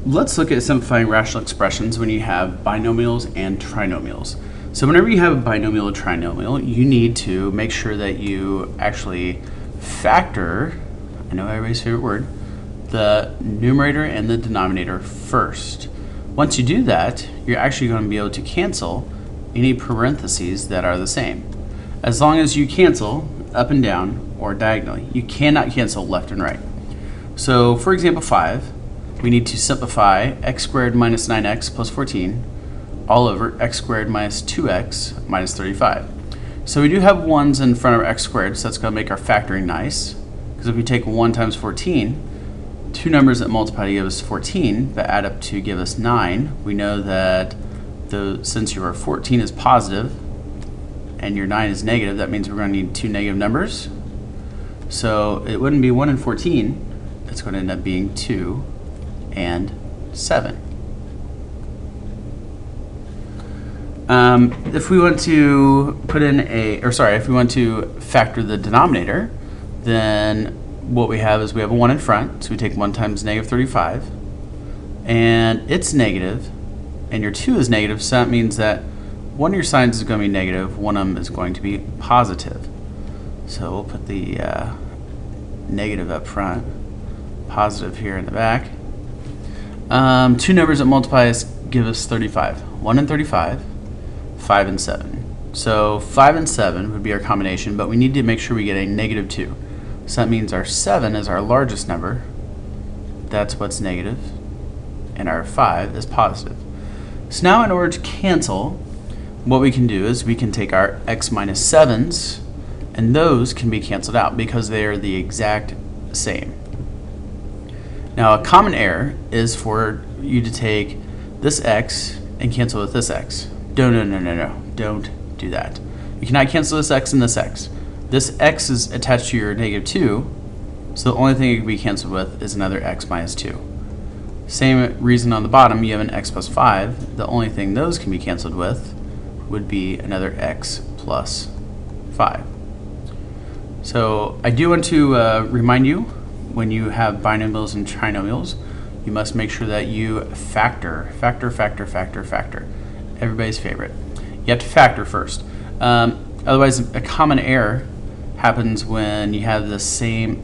let's look at simplifying rational expressions when you have binomials and trinomials. So whenever you have a binomial or trinomial, you need to make sure that you actually factor, I know everybody's favorite word, the numerator and the denominator first. Once you do that, you're actually going to be able to cancel any parentheses that are the same. As long as you cancel up and down or diagonally, you cannot cancel left and right. So for example 5, we need to simplify x squared minus 9x plus 14 all over x squared minus 2x minus 35. So we do have 1's in front of x squared, so that's going to make our factoring nice. Because if we take 1 times 14, two numbers that multiply to give us 14 but add up to give us 9, we know that since your 14 is positive and your 9 is negative, that means we're going to need two negative numbers. So it wouldn't be 1 and 14, it's going to end up being 2 and 7. If we want to put in if we want to factor the denominator, then what we have is we have a 1 in front, so we take 1 times negative 35, and it's negative, and your 2 is negative, so that means that one of your signs is going to be negative, one of them is going to be positive. So we'll put the negative up front, positive here in the back. Two numbers that multiply give us 35. 1 and 35, 5 and 7. So 5 and 7 would be our combination, but we need to make sure we get a negative 2. So that means our 7 is our largest number. That's what's negative. And our 5 is positive. So now in order to cancel, what we can do is we can take our x minus 7's, and those can be canceled out because they are the exact same. Now a common error is for you to take this x and cancel with this x. No, don't do that. You cannot cancel this x and this x. This x is attached to your negative 2, so the only thing it can be canceled with is another x minus 2. Same reason on the bottom, you have an x plus 5. The only thing those can be canceled with would be another x plus 5. So I do want to remind you, when you have binomials and trinomials, you must make sure that you factor. Everybody's favorite. You have to factor first. Otherwise, a common error happens when you have the same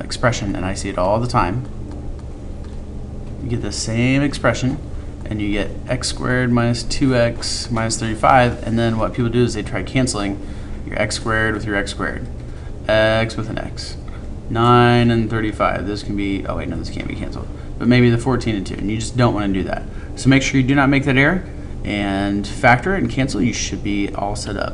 expression, and I see it all the time. You get the same expression, and you get x squared minus 2x minus 35, and then what people do is they try canceling your x squared with your x squared, x with an x. 9 and 35, this can be, oh wait, no, this can't be canceled, but maybe the 14 and 2, and you just don't want to do that. So make sure you do not make that error, and factor and cancel, you should be all set up.